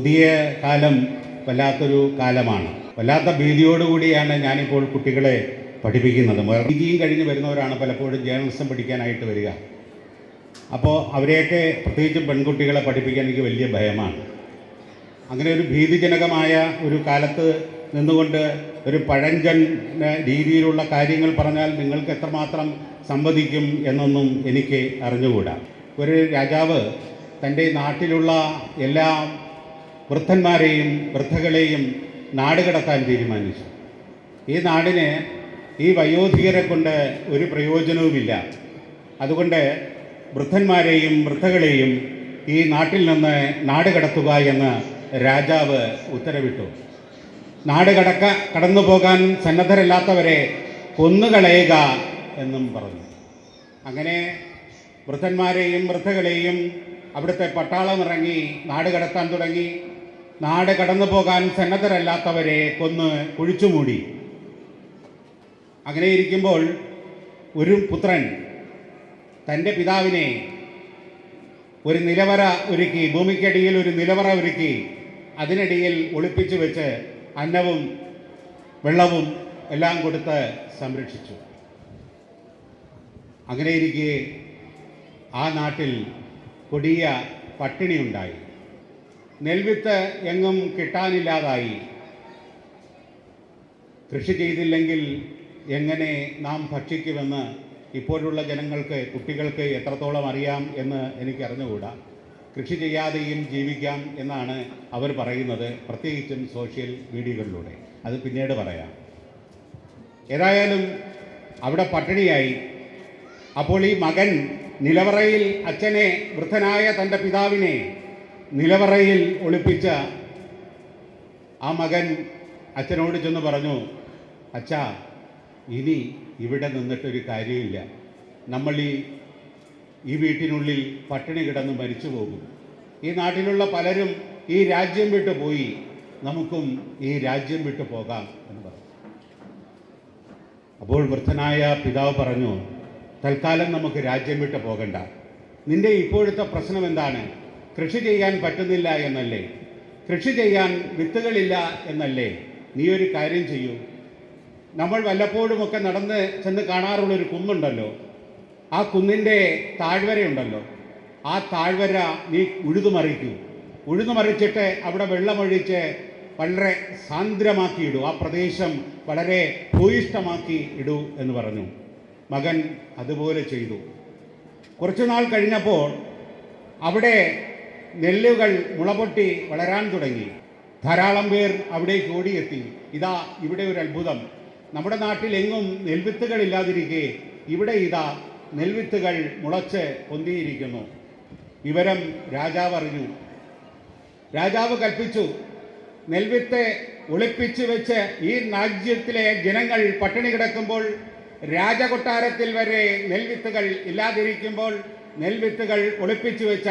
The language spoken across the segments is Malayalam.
പുതിയ കാലം വല്ലാത്തൊരു കാലമാണ്. വല്ലാത്ത ഭീതിയോടുകൂടിയാണ് ഞാനിപ്പോൾ കുട്ടികളെ പഠിപ്പിക്കുന്നത്. PGയും കഴിഞ്ഞ് വരുന്നവരാണ് പലപ്പോഴും ജേർണലിസം പഠിക്കാനായിട്ട് വരിക. അപ്പോൾ അവരെയൊക്കെ പ്രത്യേകിച്ചും പെൺകുട്ടികളെ പഠിപ്പിക്കാൻ എനിക്ക് വലിയ ഭയമാണ്. അങ്ങനെ ഒരു ഭീതിജനകമായ ഒരു കാലത്ത് നിന്നുകൊണ്ട് ഒരു പഴഞ്ചൻ രീതിയിലുള്ള കാര്യങ്ങൾ പറഞ്ഞാൽ നിങ്ങൾക്ക് എത്രമാത്രം സംവദിക്കും എന്നൊന്നും എനിക്ക് അറിഞ്ഞുകൂടാ. ഒരു രാജാവ് തൻ്റെ നാട്ടിലുള്ള എല്ലാ വൃദ്ധന്മാരെയും വൃദ്ധകളെയും നാട് കടത്താൻ തീരുമാനിച്ചു. ഈ നാടിന് ഈ വയോധികരെ കൊണ്ട് ഒരു പ്രയോജനവുമില്ല. അതുകൊണ്ട് വൃദ്ധന്മാരെയും വൃദ്ധകളെയും ഈ നാട്ടിൽ നിന്ന് നാട് കടത്തുക എന്ന് രാജാവ് ഉത്തരവിട്ടു. നാട് കടന്നു പോകാൻ സന്നദ്ധരല്ലാത്തവരെ കൊന്നുകളയുക എന്നും പറഞ്ഞു. അങ്ങനെ വൃദ്ധന്മാരെയും വൃദ്ധകളെയും അവിടുത്തെ പട്ടാളം ഇറങ്ങി നാട് കടത്താൻ തുടങ്ങി. നാട് കടന്നു പോകാൻ സന്നദ്ധരല്ലാത്തവരെ കൊന്ന് കുഴിച്ചുമൂടി. അങ്ങനെ ഇരിക്കുമ്പോൾ ഒരു പുത്രൻ തൻ്റെ പിതാവിനെ ഒരു നിലവറ ഒരുക്കി, ഭൂമിക്കടിയിൽ ഒരു നിലവറ ഒരുക്കി അതിനടിയിൽ ഒളിപ്പിച്ചു വെച്ച് അന്നവും വെള്ളവും എല്ലാം കൊടുത്ത് സംരക്ഷിച്ചു. അങ്ങനെ ഇരിക്കെ ആ നാട്ടിൽ കൊടിയ പട്ടിണിയുണ്ടായി. നെൽവിത്ത് എങ്ങും കിട്ടാനില്ലാതായി. കൃഷി ചെയ്തില്ലെങ്കിൽ എങ്ങനെ നാം ഭക്ഷിക്കുമെന്ന് ഇപ്പോഴുള്ള ജനങ്ങൾക്ക്, കുട്ടികൾക്ക് എത്രത്തോളം അറിയാം എന്ന് എനിക്കറിഞ്ഞുകൂടാ. കൃഷി ചെയ്യാതെയും ജീവിക്കാം എന്നാണ് അവർ പറയുന്നത്, പ്രത്യേകിച്ചും സോഷ്യൽ മീഡിയകളിലൂടെ. അത് പിന്നീട് പറയാം. ഏതായാലും അവിടെ പട്ടിണിയായി. അപ്പോൾ ഈ മകൻ നിലവറയിൽ അച്ഛനെ, വൃദ്ധനായ തൻ്റെ പിതാവിനെ നിലവറയിൽ ഒളിപ്പിച്ച ആ മകൻ അച്ഛനോട് ചെന്ന് പറഞ്ഞു, അച്ഛാ, ഇനി ഇവിടെ നിന്നിട്ടൊരു കാര്യമില്ല. നമ്മൾ ഈ വീട്ടിനുള്ളിൽ പട്ടിണി കിടന്ന് മരിച്ചു പോകും. ഈ നാട്ടിലുള്ള പലരും ഈ രാജ്യം വിട്ടു പോയി, നമുക്കും ഈ രാജ്യം വിട്ടു പോകാം എന്ന് പറഞ്ഞു. അപ്പോൾ വൃദ്ധനായ പിതാവ് പറഞ്ഞു, തൽക്കാലം നമുക്ക് രാജ്യം വിട്ടു പോകണ്ട. നിന്റെ ഇപ്പോഴത്തെ പ്രശ്നം എന്താണ്? കൃഷി ചെയ്യാൻ പറ്റുന്നില്ല എന്നല്ലേ? കൃഷി ചെയ്യാൻ വിത്തുകളില്ല എന്നല്ലേ? നീ ഒരു കാര്യം ചെയ്യൂ. നമ്മൾ വല്ലപ്പോഴുമൊക്കെ നടന്ന് ചെന്ന് കാണാറുള്ളൊരു കുന്നുണ്ടല്ലോ, ആ കുന്നിൻ്റെ താഴ്വരയുണ്ടല്ലോ, ആ താഴ്വര നീ ഉഴുതുമറിക്കൂ. ഉഴുതുമറിച്ചിട്ട് അവിടെ വെള്ളമൊഴിച്ച് വളരെ സാന്ദ്രമാക്കി ഇടൂ. ആ പ്രദേശം വളരെ ഭൂയിഷ്ഠമാക്കി ഇടൂ എന്ന് പറഞ്ഞു. മകൻ അതുപോലെ ചെയ്തു. കുറച്ചുനാൾ കഴിഞ്ഞപ്പോൾ അവിടെ നെല്ലുകൾ മുളപൊട്ടി വളരാൻ തുടങ്ങി. ധാരാളം പേർ അവിടേക്ക് ഓടിയെത്തി. ഇതാ ഇവിടെ ഒരു അത്ഭുതം, നമ്മുടെ നാട്ടിൽ എങ്ങും നെൽവിത്തുകളില്ലാതിരിക്കെ ഇവിടെ ഇതാ നെൽവിത്തുകൾ മുളച്ച് പൊന്തിയിരിക്കുന്നു. വിവരം രാജാവ് അറിഞ്ഞു. രാജാവ് കൽപ്പിച്ചു, നെൽവിത്ത് ഒളിപ്പിച്ചു വെച്ച് ഈ രാജ്യത്തിലെ ജനങ്ങൾ പട്ടിണി കിടക്കുമ്പോൾ, രാജകൊട്ടാരത്തിൽ വരെ നെൽവിത്തുകൾ ഇല്ലാതിരിക്കുമ്പോൾ, നെൽവിത്തുകൾ ഒളിപ്പിച്ചു വെച്ച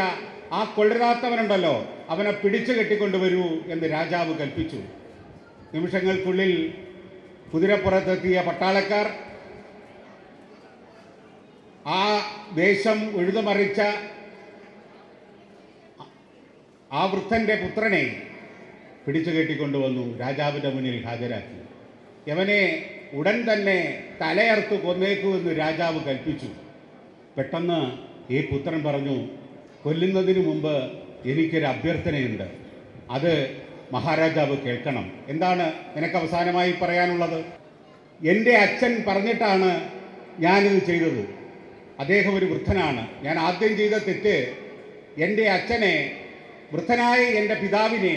ആ കൊള്ളരാത്തവനുണ്ടല്ലോ, അവനെ പിടിച്ചു കെട്ടിക്കൊണ്ടുവരൂ എന്ന് രാജാവ് കൽപ്പിച്ചു. നിമിഷങ്ങൾക്കുള്ളിൽ കുതിരപ്പുറത്തെത്തിയ പട്ടാളക്കാർ ആ ദേശം ഉഴുതുമറിച്ച ആ വൃദ്ധൻ്റെ പുത്രനെ പിടിച്ചു കെട്ടിക്കൊണ്ടുവന്നു, രാജാവിൻ്റെ മുന്നിൽ ഹാജരാക്കി. യവനെ ഉടൻ തന്നെ തലയറുത്ത് കൊന്നേക്കൂ എന്ന് രാജാവ് കൽപ്പിച്ചു. പെട്ടെന്ന് ഈ പുത്രൻ പറഞ്ഞു, കൊല്ലുന്നതിന് മുമ്പ് എനിക്കൊരു അഭ്യർത്ഥനയുണ്ട്, അത് മഹാരാജാവ് കേൾക്കണം. എന്താണ് നിനക്ക് അവസാനമായി പറയാനുള്ളത്? എൻ്റെ അച്ഛൻ പറഞ്ഞിട്ടാണ് ഞാനിത് ചെയ്തത്. അദ്ദേഹം ഒരു വൃദ്ധനാണ്. ഞാൻ ആദ്യം ചെയ്ത തെറ്റ് എൻ്റെ അച്ഛനെ, വൃദ്ധനായ എൻ്റെ പിതാവിനെ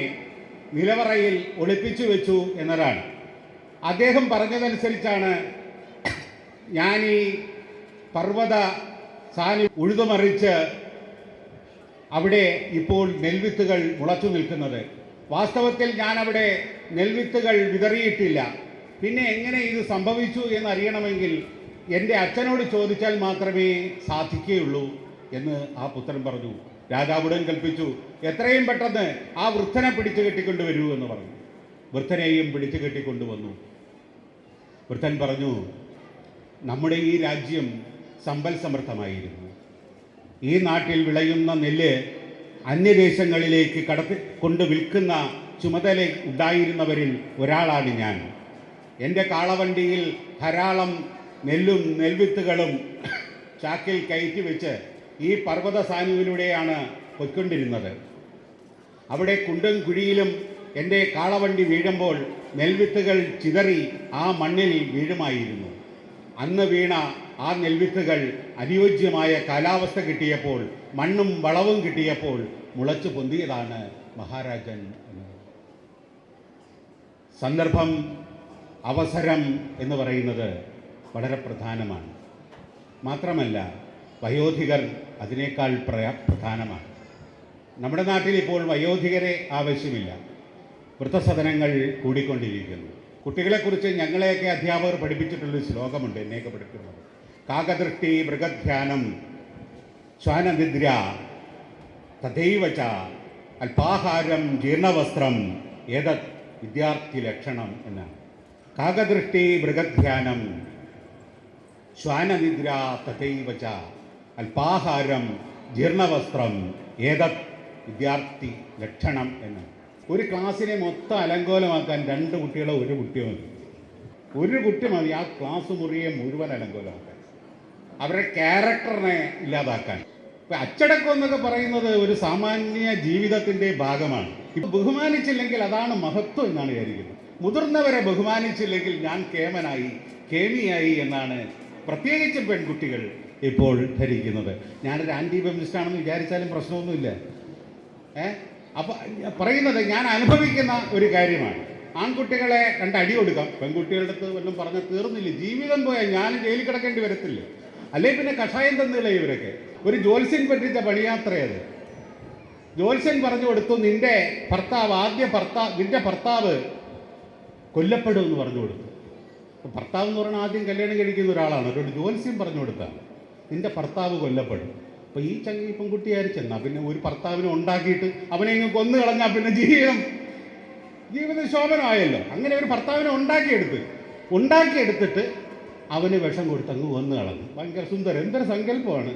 നിലവറയിൽ ഒളിപ്പിച്ചു വെച്ചു എന്നതാണ്. അദ്ദേഹം പറഞ്ഞതനുസരിച്ചാണ് ഞാൻ ഈ പർവ്വത സാനി ഉഴുതുമറിച്ച് അവിടെ ഇപ്പോൾ നെൽവിത്തുകൾ മുളച്ചു നിൽക്കുന്നത്. വാസ്തവത്തിൽ ഞാൻ അവിടെ നെൽവിത്തുകൾ വിതറിയിട്ടില്ല. പിന്നെ എങ്ങനെ ഇത് സംഭവിച്ചു എന്നറിയണമെങ്കിൽ എൻ്റെ അച്ഛനോട് ചോദിച്ചാൽ മാത്രമേ സാധിക്കുകയുള്ളൂ എന്ന് ആ പുത്രൻ പറഞ്ഞു. രാജാവുടൻ കൽപ്പിച്ചു, എത്രയും പെട്ടെന്ന് ആ വൃദ്ധനെ പിടിച്ചു കെട്ടിക്കൊണ്ടുവരൂ എന്ന് പറഞ്ഞു. വൃദ്ധനെയും പിടിച്ചു കെട്ടിക്കൊണ്ടുവന്നു. വൃദ്ധൻ പറഞ്ഞു, നമ്മുടെ ഈ രാജ്യം സമ്പൽ സമൃദ്ധമായിരുന്നു. ഈ നാട്ടിൽ വിളയുന്ന നെല്ല് അന്യദേശങ്ങളിലേക്ക് കൊണ്ട് വിൽക്കുന്ന ചുമതല ഉണ്ടായിരുന്നവരിൽ ഒരാളാണ് ഞാൻ. എൻ്റെ കാളവണ്ടിയിൽ ധാരാളം നെല്ലും നെൽവിത്തുകളും ചാക്കിൽ കയറ്റി വെച്ച് ഈ പർവ്വത സാനുവിലൂടെയാണ് പൊയ്ക്കൊണ്ടിരുന്നത്. അവിടെ കുണ്ടും കുഴിയിലും എൻ്റെ കാളവണ്ടി വീഴുമ്പോൾ നെൽവിത്തുകൾ ചിതറി ആ മണ്ണിൽ വീഴുമായിരുന്നു. അന്ന് വീണ ആ നെൽവിത്തുകൾ അനുയോജ്യമായ കാലാവസ്ഥ കിട്ടിയപ്പോൾ, മണ്ണും വളവും കിട്ടിയപ്പോൾ മുളച്ചു പൊന്തിയതാണ് മഹാരാജൻ എന്നത്. സന്ദർഭം, അവസരം എന്ന് പറയുന്നത് വളരെ പ്രധാനമാണ്. മാത്രമല്ല വയോധികർ അതിനേക്കാൾ പ്രധാനമാണ്. നമ്മുടെ നാട്ടിൽ ഇപ്പോൾ വയോധികരെ ആവശ്യമില്ല. വൃദ്ധസദനങ്ങൾ കൂടിക്കൊണ്ടിരിക്കുന്നു. കുട്ടികളെക്കുറിച്ച് ഞങ്ങളെയൊക്കെ അധ്യാപകർ പഠിപ്പിച്ചിട്ടുള്ളൊരു ശ്ലോകമുണ്ട്, എന്നെയൊക്കെ പഠിപ്പിക്കുന്നത്. കാകദൃഷ്ടി മൃഗധ്യാനം ശ്വാനനിദ്ര തഥൈവ ച അല്പാഹാരം ജീർണവസ്ത്രം ഏതത് വിദ്യാർത്ഥി ലക്ഷണം എന്നാണ്. കാകദൃഷ്ടി മൃഗധ്യാനം ശ്വാനനിദ്ര തഥൈവ ച അല്പാഹാരം ജീർണവസ്ത്രം ഏതത് വിദ്യാർത്ഥി ലക്ഷണം എന്നാണ്. ഒരു ക്ലാസ്സിനെ മൊത്തം അലങ്കോലമാക്കാൻ 2 കുട്ടികളോ 1 കുട്ടിയോ മതി. 1 കുട്ടി മതി ആ ക്ലാസ് മുറിയെ മുഴുവൻ അലങ്കോലമാക്കാൻ, അവരുടെ ക്യാരക്ടറിനെ ഇല്ലാതാക്കാൻ. ഇപ്പം അച്ചടക്കം എന്നൊക്കെ പറയുന്നത് ഒരു സാമാന്യ ജീവിതത്തിൻ്റെ ഭാഗമാണ്. ഇപ്പം ബഹുമാനിച്ചില്ലെങ്കിൽ അതാണ് മഹത്വം എന്നാണ് വിചാരിക്കുന്നത്. മുതിർന്നവരെ ബഹുമാനിച്ചില്ലെങ്കിൽ ഞാൻ കേമനായി, കേമിയായി എന്നാണ് പ്രത്യേകിച്ചും പെൺകുട്ടികൾ ഇപ്പോൾ ധരിക്കുന്നത്. ഞാനൊരു ആൻറ്റി ഫെമിനിസ്റ്റാണെന്ന് വിചാരിച്ചാലും പ്രശ്നമൊന്നുമില്ല. അപ്പോൾ പറയുന്നത് ഞാൻ അനുഭവിക്കുന്ന ഒരു കാര്യമാണ്. ആൺകുട്ടികളെ 2 അടി കൊടുക്കാം, പെൺകുട്ടികളുടെ അടുത്ത് വല്ലതും പറഞ്ഞാൽ തീർന്നില്ല, ജീവിതം പോയാൽ ഞാൻ ജയിലിൽ കിടക്കേണ്ടി വരത്തില്ല. അല്ലെ പിന്നെ കഷായം തന്നില്ല. ഇവരൊക്കെ ഒരു ജ്യോത്സ്യൻ പറ്റിച്ച പണിയാത്രയത്. ജ്യോത്സ്യൻ പറഞ്ഞു കൊടുത്തു, നിന്റെ ഭർത്താവ് കൊല്ലപ്പെടുമെന്ന് പറഞ്ഞു കൊടുത്തു. ഭർത്താവ് എന്ന് പറഞ്ഞാൽ ആദ്യം കല്യാണം കഴിക്കുന്ന ഒരാളാണ്. ഒരു ജ്യോത്സ്യം പറഞ്ഞു കൊടുത്താണ്, നിന്റെ ഭർത്താവ് കൊല്ലപ്പെടും. അപ്പോൾ ഈ ചങ്ങി പെൺകുട്ടി ആയിരിച്ചെന്നാ പിന്നെ ഒരു ഭർത്താവിനെ ഉണ്ടാക്കിയിട്ട് അവനെ ഇങ്ങ് കൊന്നു കളഞ്ഞാൽ പിന്നെ ജീവിതം ശോഭനമായല്ലോ. അങ്ങനെ ഒരു ഭർത്താവിനെ ഉണ്ടാക്കിയെടുത്തിട്ട് അവന് വിഷം കൊടുത്ത് അങ്ങ് കൊന്നു കളഞ്ഞു. ഭയങ്കര സുന്ദരം, എന്തൊരു സങ്കല്പമാണ്.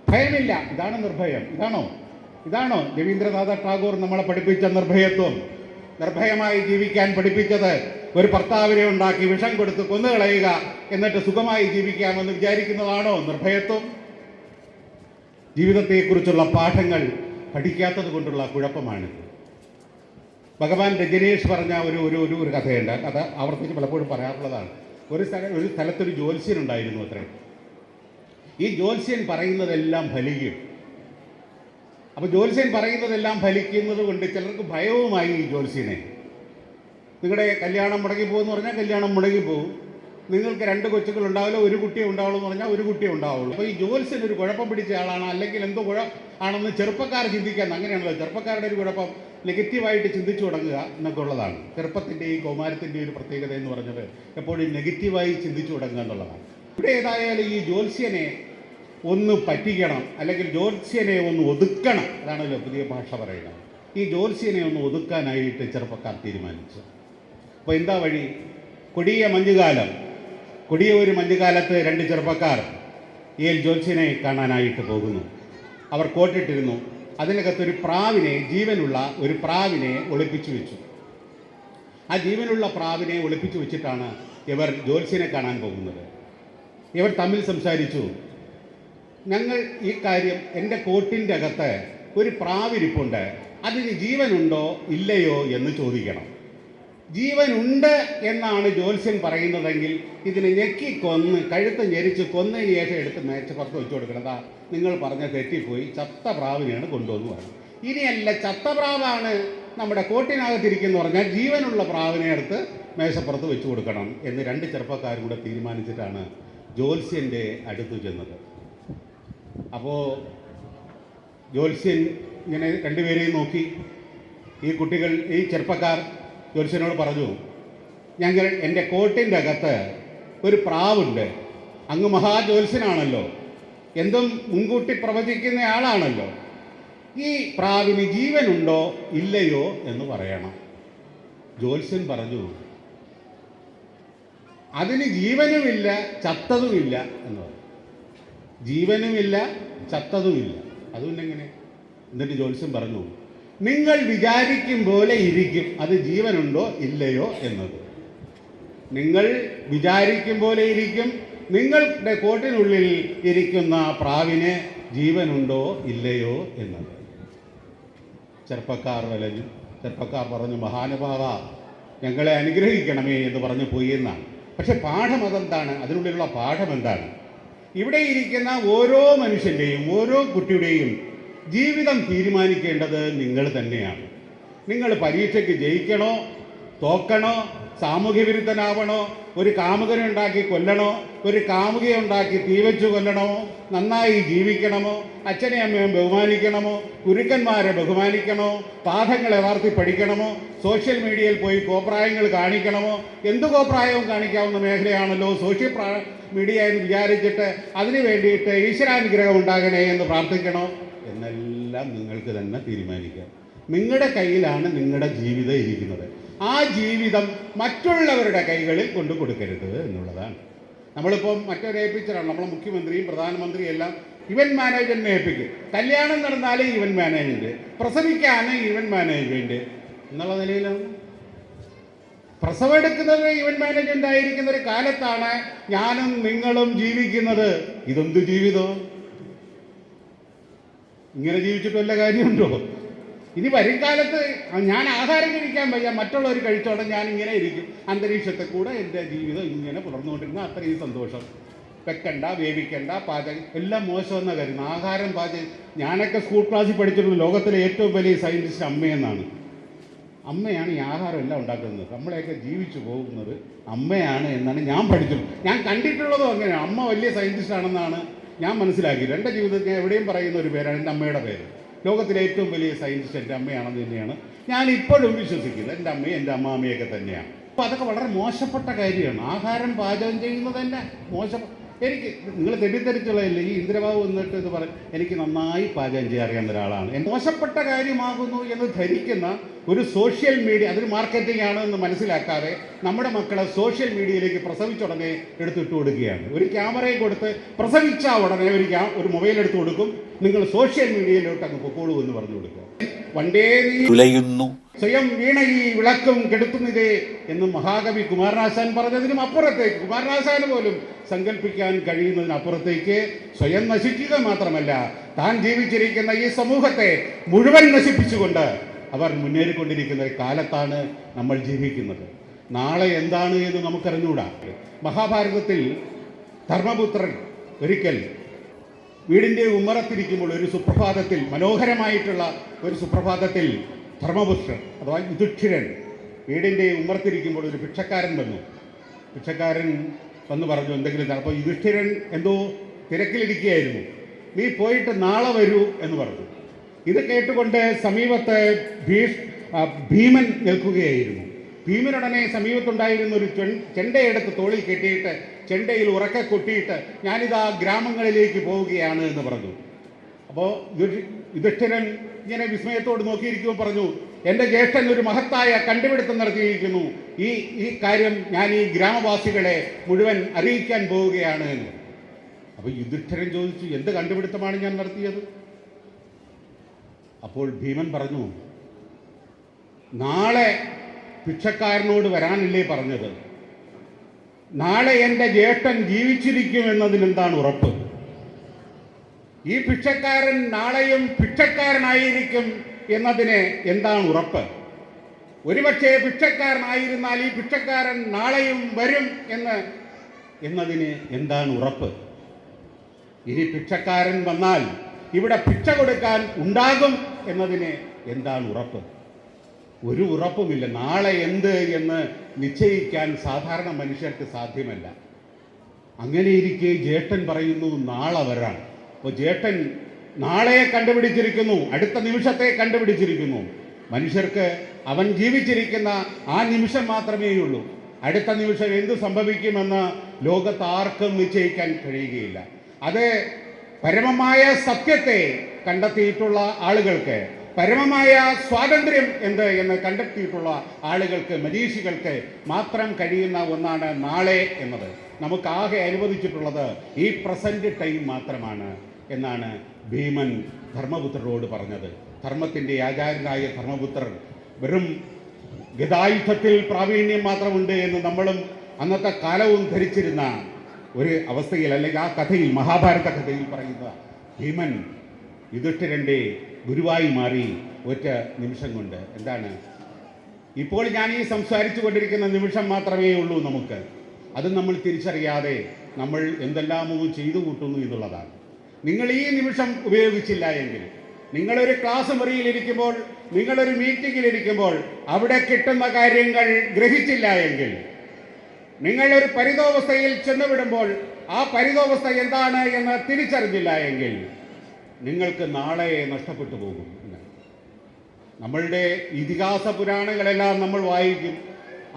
ഭയമില്ല. ഇതാണ് നിർഭയം. ഇതാണോ രവീന്ദ്രനാഥ ടാഗോർ നമ്മളെ പഠിപ്പിച്ച നിർഭയത്വം? നിർഭയമായി ജീവിക്കാൻ പഠിപ്പിച്ചത് ഒരു ഭർത്താവിനെ ഉണ്ടാക്കി വിഷം കൊടുത്ത് കൊന്നുകളയുക, എന്നിട്ട് സുഖമായി ജീവിക്കാമെന്ന് വിചാരിക്കുന്നതാണോ നിർഭയത്വം? ജീവിതത്തെക്കുറിച്ചുള്ള പാഠങ്ങൾ പഠിക്കാത്തത് കൊണ്ടുള്ള കുഴപ്പമാണിത്. ഭഗവാൻ രജനീഷ് പറഞ്ഞ ഒരു കഥയുണ്ട്. കഥ ആവർത്തിച്ച് പലപ്പോഴും പറയാറുള്ളതാണ്. ഒരു സ്ഥലത്തൊരു ജ്യോത്സ്യനുണ്ടായിരുന്നു അത്രേ. ഈ ജ്യോത്സ്യൻ പറയുന്നതെല്ലാം ഫലിക്കും. അപ്പോൾ ജ്യോത്സ്യൻ പറയുന്നതെല്ലാം ഫലിക്കുന്നത് കൊണ്ട് ചിലർക്ക് ഭയവുമായി ഈ ജ്യോത്സ്യനെ. നിങ്ങളുടെ കല്യാണം മുടങ്ങിപ്പോകുമെന്ന് പറഞ്ഞാൽ കല്യാണം മുടങ്ങിപ്പോകും. നിങ്ങൾക്ക് 2 കൊച്ചുകൾ ഉണ്ടാവില്ല, 1 കുട്ടിയെ ഉണ്ടാവുള്ളൂ എന്ന് പറഞ്ഞാൽ 1 കുട്ടിയെ ഉണ്ടാവുള്ളൂ. അപ്പോൾ ഈ ജ്യോത്സ്യൻ ഒരു കുഴപ്പം പിടിച്ച ആളാണ്, അല്ലെങ്കിൽ എന്തോ ആണെന്ന് ചെറുപ്പക്കാർ ചിന്തിക്കാൻ. അങ്ങനെയാണല്ലോ ചെറുപ്പക്കാരുടെ ഒരു കുഴപ്പം, നെഗറ്റീവായിട്ട് ചിന്തിച്ചു തുടങ്ങുക എന്നൊക്കെ ഉള്ളതാണ്. ചെറുപ്പത്തിൻ്റെയും കൗമാരത്തിൻ്റെയും ഒരു പ്രത്യേകത എന്ന് പറഞ്ഞത് എപ്പോഴും നെഗറ്റീവായി ചിന്തിച്ചു തുടങ്ങുക എന്നുള്ളതാണ്. ഇവിടെ ഏതായാലും ഈ ജ്യോത്സ്യനെ ഒന്ന് പറ്റിക്കണം, അല്ലെങ്കിൽ ജ്യോത്സ്യനെ ഒന്ന് ഒതുക്കണം. അതാണല്ലോ പുതിയ ഭാഷ പറയുന്നത്. ഈ ജ്യോത്സ്യനെ ഒന്ന് ഒതുക്കാനായിട്ട് ചെറുപ്പക്കാർ തീരുമാനിച്ചു. അപ്പോൾ എന്താ വഴി? കൊടിയ ഒരു മഞ്ഞുകാലത്ത് 2 ചെറുപ്പക്കാർ ഈ ജ്യോത്സ്യനെ കാണാനായിട്ട് പോകുന്നു. അവർ കോട്ടിട്ടിരുന്നു. അതിനകത്തൊരു ജീവനുള്ള ഒരു പ്രാവിനെ ഒളിപ്പിച്ചു വെച്ചു. ആ ജീവനുള്ള പ്രാവിനെ ഒളിപ്പിച്ചു വെച്ചിട്ടാണ് ഇവർ ജ്യോത്സ്യനെ കാണാൻ പോകുന്നത്. ഇവർ തമ്മിൽ സംസാരിച്ചു, ഞങ്ങൾ ഈ കാര്യം, എൻ്റെ കോട്ടിൻ്റെ അകത്ത് ഒരു പ്രാവിരിപ്പുണ്ട്, അതിന് ജീവനുണ്ടോ ഇല്ലയോ എന്ന് ചോദിക്കണം. ജീവനുണ്ട് എന്നാണ് ജ്യോത്സ്യൻ പറയുന്നതെങ്കിൽ ഇതിനെ കഴുത്ത് ഞെരിച്ച് കൊന്നതിന് ശേഷം എടുത്ത് മേച്ചപ്പുറത്ത് വെച്ചു കൊടുക്കണതാ. നിങ്ങൾ പറഞ്ഞ തെറ്റിപ്പോയി, ചത്ത പ്രാവിനെയാണ് കൊണ്ടുവന്ന് പറഞ്ഞു. ഇനിയല്ല, ചത്ത പ്രാവാണ് നമ്മുടെ കോട്ടിനകത്തിരിക്കുന്നു പറഞ്ഞാൽ ജീവനുള്ള പ്രാവിനെ എടുത്ത് മേശപ്പുറത്ത് വെച്ചു കൊടുക്കണം എന്ന് 2 ചെറുപ്പക്കാരും കൂടെ തീരുമാനിച്ചിട്ടാണ് ജ്യോത്സ്യൻ്റെ അടുത്ത് ചെന്നത്. അപ്പോൾ ജ്യോത്സ്യൻ ഇങ്ങനെ 2 പേരെയും നോക്കി. ഈ ചെറുപ്പക്കാർ ജ്യോത്സ്യനോട് പറഞ്ഞു, എൻ്റെ കോട്ടിൻ്റെ അകത്ത് ഒരു പ്രാവുണ്ട്. അങ്ങ് മഹാജ്യോത്സ്യനാണല്ലോ, എന്തും മുൻകൂട്ടി പ്രവചിക്കുന്ന ആളാണല്ലോ. ഈ പ്രാവിന് ജീവനുണ്ടോ ഇല്ലയോ എന്ന് പറയണം. ജ്യോത്സ്യൻ പറഞ്ഞു, അതിന് ജീവനുമില്ല ചത്തതുമില്ല എന്ന് പറഞ്ഞു. ജീവനുമില്ല ചത്തതുമില്ല. അതുകൊണ്ടെങ്ങനെ? എന്നിട്ട് ജ്യോത്സ്യം പറഞ്ഞു, നിങ്ങൾ വിചാരിക്കും പോലെ ഇരിക്കും, അത് ജീവനുണ്ടോ ഇല്ലയോ എന്നത്. നിങ്ങൾ വിചാരിക്കും പോലെ ഇരിക്കും, നിങ്ങളുടെ കോട്ടിനുള്ളിൽ ഇരിക്കുന്ന പ്രാവിന് ജീവനുണ്ടോ ഇല്ലയോ എന്നത്. ചെറുപ്പക്കാർ വലഞ്ഞു. ചെറുപ്പക്കാർ പറഞ്ഞു, മഹാനുഭാവ ഞങ്ങളെ അനുഗ്രഹിക്കണമേ എന്ന് പറഞ്ഞു പോയി എന്നാണ്. പക്ഷെ പാഠം അതെന്താണ്? അതിനുള്ളിലുള്ള പാഠം എന്താണ്? ഇവിടെ ഇരിക്കുന്ന ഓരോ മനുഷ്യൻ്റെയും ഓരോ കുട്ടിയുടെയും ജീവിതം തീരുമാനിക്കേണ്ടത് നിങ്ങൾ തന്നെയാണ്. നിങ്ങൾ പരീക്ഷയ്ക്ക് ജയിക്കണോ തോക്കണോ, സാമൂഹ്യ വിരുദ്ധനാവണോ, ഒരു കാമുകനെ ഉണ്ടാക്കി കൊല്ലണോ, ഒരു കാമുകയെ ഉണ്ടാക്കി തീവച്ചു കൊല്ലണമോ, നന്നായി ജീവിക്കണമോ, അച്ഛനെ അമ്മയെ ബഹുമാനിക്കണമോ, ഗുരുക്കന്മാരെ ബഹുമാനിക്കണോ, പാഠങ്ങൾ യഥാർത്ഥത്തിൽ പഠിക്കണമോ, സോഷ്യൽ മീഡിയയിൽ പോയി കോപ്രായങ്ങൾ കാണിക്കണമോ? എന്ത് കോപ്രായവും കാണിക്കാവുന്ന മേഖലയാണല്ലോ സോഷ്യൽ മീഡിയ എന്ന് വിചാരിച്ചിട്ട് അതിന് വേണ്ടിയിട്ട് ഈശ്വരാനുഗ്രഹം ഉണ്ടാകണേ എന്ന് പ്രാർത്ഥിക്കണോ എന്നെല്ലാം നിങ്ങൾക്ക് തന്നെ തീരുമാനിക്കാം. നിങ്ങളുടെ കയ്യിലാണ് നിങ്ങളുടെ ജീവിതം ഇരിക്കുന്നത്. ആ ജീവിതം മറ്റുള്ളവരുടെ കൈകളിൽ കൊണ്ടു കൊടുക്കരുത് എന്നുള്ളതാണ്. നമ്മളിപ്പം മറ്റൊരു ഏൽപ്പിച്ചതാണ്, നമ്മളെ മുഖ്യമന്ത്രിയും പ്രധാനമന്ത്രിയും എല്ലാം ഇവൻറ്റ് മാനേജ്മെൻറ്റിനെ ഏൽപ്പിക്കും. കല്യാണം നടന്നാലും ഇവൻറ്റ് മാനേജ്മെൻറ്റ്, പ്രസവിക്കാനും ഇവൻറ്റ് മാനേജ്മെൻറ്റ് എന്നുള്ള നിലയിലാണ്. പ്രസവം എടുക്കുന്നത് ഇവൻറ്റ് മാനേജ്മെൻ്റ് ആയിരിക്കുന്ന ഒരു കാലത്താണ് ഞാനും നിങ്ങളും ജീവിക്കുന്നത്. ഇതെന്ത് ജീവിതം? ഇങ്ങനെ ജീവിച്ചിട്ട് വല്ല കാര്യമുണ്ടോ? ഇനി വരും കാലത്ത് ഞാൻ ആഹാരം കഴിക്കാൻ വയ്യ, മറ്റുള്ളവർ കഴിച്ചോടെ ഞാൻ ഇങ്ങനെ ഇരിക്കും, അന്തരീക്ഷത്തെ കൂടെ എൻ്റെ ജീവിതം ഇങ്ങനെ പുലർന്നുകൊണ്ടിരുന്ന അത്രയും സന്തോഷം. വെക്കണ്ട, വേവിക്കണ്ട, പാചകം എല്ലാം മോശമെന്ന കാര്യം. ആഹാരം പാചകം, ഞാനൊക്കെ സ്കൂൾ ക്ലാസ്സിൽ പഠിച്ചിട്ടുള്ള ലോകത്തിലെ ഏറ്റവും വലിയ സയൻറ്റിസ്റ്റ് അമ്മയെന്നാണ്. അമ്മയാണ് ഈ ആഹാരം എല്ലാം ഉണ്ടാക്കുന്നത്. നമ്മളെയൊക്കെ ജീവിച്ചു പോകുന്നത് അമ്മയാണ് എന്നാണ് ഞാൻ പഠിച്ചത്. ഞാൻ കണ്ടിട്ടുള്ളതും അങ്ങനെയാണ്. അമ്മ വലിയ സയൻറ്റിസ്റ്റ് ആണെന്നാണ് ഞാൻ മനസ്സിലാക്കിയത്. എൻ്റെ ജീവിതത്തിൽ എവിടെയും പറയുന്ന ഒരു പേരാണ് എൻ്റെ അമ്മയുടെ പേര്. ലോകത്തിലെ ഏറ്റവും വലിയ സയൻറ്റിസ്റ്റ് എൻ്റെ അമ്മയാണെന്ന് തന്നെയാണ് ഞാൻ ഇപ്പോഴും വിശ്വസിക്കുന്നത്. എൻ്റെ അമ്മയും എൻ്റെ അമ്മാമ്മയൊക്കെ തന്നെയാണ്. അപ്പോൾ അതൊക്കെ വളരെ മോശപ്പെട്ട കാര്യമാണ്. ആഹാരം പാചകം ചെയ്യുന്നത് തന്നെ മോശം. എനിക്ക് നിങ്ങൾ തെറ്റിദ്ധരിച്ചുള്ളതല്ലേ ഈ ഇന്ദിരാബാബു എന്നിട്ട് ഇത് പറയും എനിക്ക് നന്നായി പാചകം ചെയ്യാൻ അറിയാവുന്ന ഒരാളാണ്. മോശപ്പെട്ട കാര്യമാകുന്നു എന്ന് ധരിക്കുന്ന ഒരു സോഷ്യൽ മീഡിയ, അതൊരു മാർക്കറ്റിംഗ് ആണ് എന്ന് മനസ്സിലാക്കാതെ നമ്മുടെ മക്കളെ സോഷ്യൽ മീഡിയയിലേക്ക് പ്രസവിച്ച ഉടനെ എടുത്തിട്ട് കൊടുക്കുകയാണ്. ഒരു ക്യാമറയും കൊടുത്ത് പ്രസവിച്ച ഉടനെ ഒരു മൊബൈൽ എടുത്ത് കൊടുക്കും, നിങ്ങൾ സോഷ്യൽ മീഡിയയിലോട്ട് അങ്ങ് പൊക്കോളൂ എന്ന് പറഞ്ഞു കൊടുക്കുക. വണ്ടേ നീ സ്വയം വീണ ഈ വിളക്കും കെടുത്തുന്നിതേ എന്ന് മഹാകവി കുമാരനാശാൻ പറഞ്ഞതിനും അപ്പുറത്തേക്ക്, കുമാരനാശാന് പോലും സങ്കല്പിക്കാൻ കഴിയുന്നതിനപ്പുറത്തേക്ക് സ്വയം നശിക്കുക മാത്രമല്ല താൻ ജീവിച്ചിരിക്കുന്ന ഈ സമൂഹത്തെ മുഴുവൻ നശിപ്പിച്ചുകൊണ്ട് അവർ മുന്നേറിക്കൊണ്ടിരിക്കുന്ന ഒരു കാലത്താണ് നമ്മൾ ജീവിക്കുന്നത്. നാളെ എന്താണ് എന്ന് നമുക്കറിഞ്ഞുകൂടാ. മഹാഭാരതത്തിൽ ധർമ്മപുത്രൻ ഒരിക്കൽ വീടിൻ്റെ ഉമ്മറത്തിരിക്കുമ്പോൾ ഒരു സുപ്രഭാതത്തിൽ, മനോഹരമായിട്ടുള്ള ഒരു സുപ്രഭാതത്തിൽ ധർമ്മപുത്രൻ അഥവാ യുധിഷ്ഠിരൻ വീടിൻ്റെ ഉമ്മറത്തിരിക്കുമ്പോൾ ഒരു ഭിക്ഷക്കാരൻ വന്നു. ഭിക്ഷക്കാരൻ വന്ന് പറഞ്ഞു എന്തെങ്കിലും. അപ്പോൾ യുധിഷ്ഠിരൻ എന്തോ തിരക്കിലിരിക്കുകയായിരുന്നു. നീ പോയിട്ട് നാളെ വരൂ എന്ന് പറഞ്ഞു. ഇത് കേട്ടുകൊണ്ട് സമീപത്ത് ഭീമൻ നിൽക്കുകയായിരുന്നു. ഭീമനുടനെ സമീപത്തുണ്ടായിരുന്ന ഒരു ചെണ്ടയെടുത്ത് തോളിൽ കെട്ടിയിട്ട് ചെണ്ടയിൽ ഉറക്കെ കൊട്ടിയിട്ട് ഞാനിതാ ഗ്രാമങ്ങളിലേക്ക് പോവുകയാണ് എന്ന് പറഞ്ഞു. അപ്പോൾ യുധിഷ്ഠിരൻ ഇങ്ങനെ വിസ്മയത്തോട് നോക്കിയിരിക്കുമ്പോൾ പറഞ്ഞു, എൻ്റെ ജ്യേഷ്ഠൻ ഒരു മഹത്തായ കണ്ടുപിടുത്തം നടത്തിയിരിക്കുന്നു. ഈ കാര്യം ഞാൻ ഈ ഗ്രാമവാസികളെ മുഴുവൻ അറിയിക്കാൻ പോവുകയാണ് എന്ന്. അപ്പോൾ യുധിഷ്ഠിരൻ ചോദിച്ചു, എന്ത് കണ്ടുപിടുത്തമാണ് ഞാൻ നടത്തിയത്? അപ്പോൾ ഭീമൻ പറഞ്ഞു, നാളെ ഭിക്ഷക്കാരനോട് വരാനല്ലേ പറഞ്ഞത്? നാളെ എൻ്റെ ജ്യേഷ്ഠൻ ജീവിച്ചിരിക്കുമെന്നതിനെന്താണ് ഉറപ്പ്? ഈ ഭിക്ഷക്കാരൻ നാളെയും ഭിക്ഷക്കാരനായിരിക്കും എന്നതിന് എന്താണ് ഉറപ്പ്? ഒരുപക്ഷെ ഭിക്ഷക്കാരനായിരുന്നാൽ ഈ ഭിക്ഷക്കാരൻ നാളെയും വരും എന്നതിന് എന്താണ് ഉറപ്പ്? ഇനി ഭിക്ഷക്കാരൻ വന്നാൽ ഇവിടെ ഭിക്ഷ കൊടുക്കാൻ ഉണ്ടാകും എന്നതിന് എന്താണ് ഉറപ്പ്? ഒരു ഉറപ്പുമില്ല. നാളെ എന്ത് എന്ന് നിശ്ചയിക്കാൻ സാധാരണ മനുഷ്യർക്ക് സാധ്യമല്ല. അങ്ങനെയിരിക്കെ ജ്യേഷ്ഠൻ പറയുന്നു നാളെ വരാൻ. അപ്പോൾ ജ്യേഷ്ഠൻ നാളെ കണ്ടുപിടിച്ചിരിക്കുന്നു, അടുത്ത നിമിഷത്തെ കണ്ടുപിടിച്ചിരിക്കുന്നു. മനുഷ്യർക്ക് അവൻ ജീവിച്ചിരിക്കുന്ന ആ നിമിഷം മാത്രമേ ഉള്ളൂ. അടുത്ത നിമിഷം എന്ത് സംഭവിക്കുമെന്ന് ലോകത്ത് ആർക്കും നിശ്ചയിക്കാൻ കഴിയുകയില്ല. അത് പരമമായ സത്യത്തെ കണ്ടെത്തിയിട്ടുള്ള ആളുകൾക്ക്, പരമമായ സ്വാതന്ത്ര്യം എന്ത് എന്ന് കണ്ടെത്തിയിട്ടുള്ള ആളുകൾക്ക്, മരീഷികൾക്ക് മാത്രം കഴിയുന്ന ഒന്നാണ് നാളെ എന്നത്. നമുക്കാകെ അനുവദിച്ചിട്ടുള്ളത് ഈ പ്രസന്റ് ടൈം മാത്രമാണ്. എന്നാണ് ഭീമൻ ധർമ്മപുത്രരോട് പറഞ്ഞത്. ധർമ്മത്തിൻ്റെ ആചാര്യനായ ധർമ്മപുത്രർ വെറും ഗദായുധത്തിൽ പ്രാവീണ്യം മാത്രമുണ്ട് എന്ന് നമ്മളും അന്നത്തെ കാലവും ധരിച്ചിരുന്ന ഒരു അവസ്ഥയിൽ, അല്ലെങ്കിൽ ആ കഥയിൽ, മഹാഭാരത കഥയിൽ പറയുന്ന ഭീമൻ യുധിഷ്ഠിരൻ്റെ ഗുരുവായി മാറി ഒറ്റ നിമിഷം കൊണ്ട്. എന്താണ് ഇപ്പോൾ ഞാൻ ഈ സംസാരിച്ചു കൊണ്ടിരിക്കുന്ന നിമിഷം മാത്രമേ ഉള്ളൂ നമുക്ക്. അത് നമ്മൾ തിരിച്ചറിയാതെ നമ്മൾ എന്തെല്ലാമോ ചെയ്തു കൂട്ടുന്നു എന്നുള്ളതാണ്. നിങ്ങൾ ഈ നിമിഷം ഉപയോഗിച്ചില്ല എങ്കിൽ, നിങ്ങളൊരു ക്ലാസ് മുറിയിലിരിക്കുമ്പോൾ, നിങ്ങളൊരു മീറ്റിങ്ങിലിരിക്കുമ്പോൾ അവിടെ കിട്ടുന്ന കാര്യങ്ങൾ ഗ്രഹിച്ചില്ല എങ്കിൽ, നിങ്ങളൊരു പരിതോവസ്ഥയിൽ ചെന്നുവിടുമ്പോൾ ആ പരിതോവസ്ഥ എന്താണ് എന്ന് തിരിച്ചറിഞ്ഞില്ല എങ്കിൽ നിങ്ങൾക്ക് നാളെ നഷ്ടപ്പെട്ടു പോകും. നമ്മളുടെ ഇതിഹാസ പുരാണങ്ങളെല്ലാം നമ്മൾ വായിക്കും,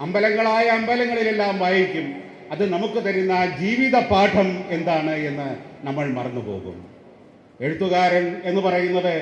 അമ്പലങ്ങളായ അമ്പലങ്ങളിലെല്ലാം വായിക്കും. അത് നമുക്ക് തരുന്ന ജീവിത പാഠം എന്താണ് എന്ന് നമ്മൾ മറന്നുപോകും. എഴുത്തുകാരൻ എന്ന് പറയുന്നത്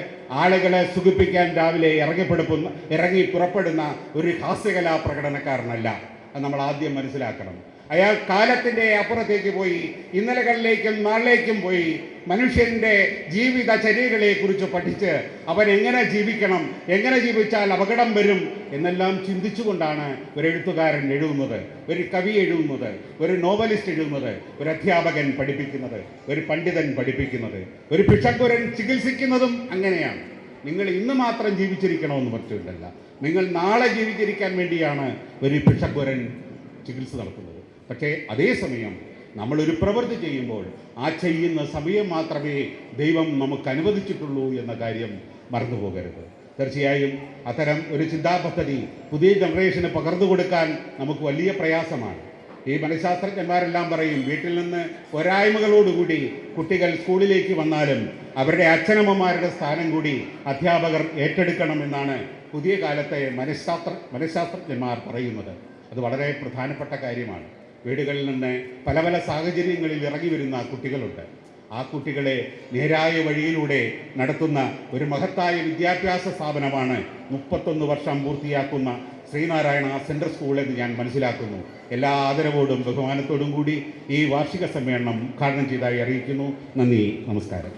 ആളുകളെ സുഖിപ്പിക്കാൻ രാവിലെ ഇറങ്ങി പുറപ്പെടുന്ന ഒരു ഹാസ്യകലാ പ്രകടനക്കാരനല്ല. അത് നമ്മൾ ആദ്യം മനസ്സിലാക്കണം. അയാൾ കാലത്തിൻ്റെ അപ്പുറത്തേക്ക് പോയി, ഇന്നലകളിലേക്കും നാളിലേക്കും പോയി മനുഷ്യൻ്റെ ജീവിതചര്യകളെക്കുറിച്ച് പഠിച്ച് അവൻ എങ്ങനെ ജീവിക്കണം, എങ്ങനെ ജീവിച്ചാൽ അപകടം വരും എന്നെല്ലാം ചിന്തിച്ചുകൊണ്ടാണ് ഒരു എഴുത്തുകാരൻ എഴുതുന്നത്, ഒരു കവി എഴുതുന്നത്, ഒരു നോവലിസ്റ്റ് എഴുതുന്നത്, ഒരു അധ്യാപകൻ പഠിപ്പിക്കുന്നത്, ഒരു പണ്ഡിതൻ പഠിപ്പിക്കുന്നത്, ഒരു ഭിക്ഷക്കുരൻ ചികിത്സിക്കുന്നതും അങ്ങനെയാണ്. നിങ്ങൾ ഇന്ന് മാത്രം ജീവിച്ചിരിക്കണമെന്ന് മറ്റുണ്ടല്ല, നിങ്ങൾ നാളെ ജീവിച്ചിരിക്കാൻ വേണ്ടിയാണ് ഒരു ഭിക്ഷക്കുരൻ ചികിത്സ നടത്തുന്നത്. പക്ഷേ അതേസമയം നമ്മളൊരു പ്രവൃത്തി ചെയ്യുമ്പോൾ ആ ചെയ്യുന്ന സമയം മാത്രമേ ദൈവം നമുക്ക് അനുവദിച്ചിട്ടുള്ളൂ എന്ന കാര്യം മറന്നു പോകരുത്. തീർച്ചയായും അത്തരം ഒരു ചിന്താപദ്ധതി പുതിയ ജനറേഷന് പകർന്നു കൊടുക്കാൻ നമുക്ക് വലിയ പ്രയാസമാണ്. ഈ മനഃശാസ്ത്രജ്ഞന്മാരെല്ലാം പറയും, വീട്ടിൽ നിന്ന് പോരായ്മകളോടുകൂടി കുട്ടികൾ സ്കൂളിലേക്ക് വന്നാലും അവരുടെ അച്ഛനമ്മമാരുടെ സ്ഥാനം കൂടി അധ്യാപകർ ഏറ്റെടുക്കണമെന്നാണ് പുതിയ കാലത്തെ മനഃശാസ്ത്രജ്ഞന്മാർ പറയുന്നത്. അത് വളരെ പ്രധാനപ്പെട്ട കാര്യമാണ്. വീടുകളിൽ നിന്ന് പല പല സാഹചര്യങ്ങളിൽ ഇറങ്ങി വരുന്ന കുട്ടികളുണ്ട്. ആ കുട്ടികളെ നേരായ വഴിയിലൂടെ നടത്തുന്ന ഒരു മഹത്തായ വിദ്യാഭ്യാസ സ്ഥാപനമാണ് 31 വർഷം പൂർത്തിയാക്കുന്ന ശ്രീനാരായണ സെൻട്രൽ സ്കൂൾ എന്ന് ഞാൻ മനസ്സിലാക്കുന്നു. എല്ലാ ആദരവോടും ബഹുമാനത്തോടും കൂടി ഈ വാർഷിക സമ്മേളനം ഉദ്ഘാടനം ചെയ്തതായി അറിയിക്കുന്നു. നന്ദി, നമസ്കാരം.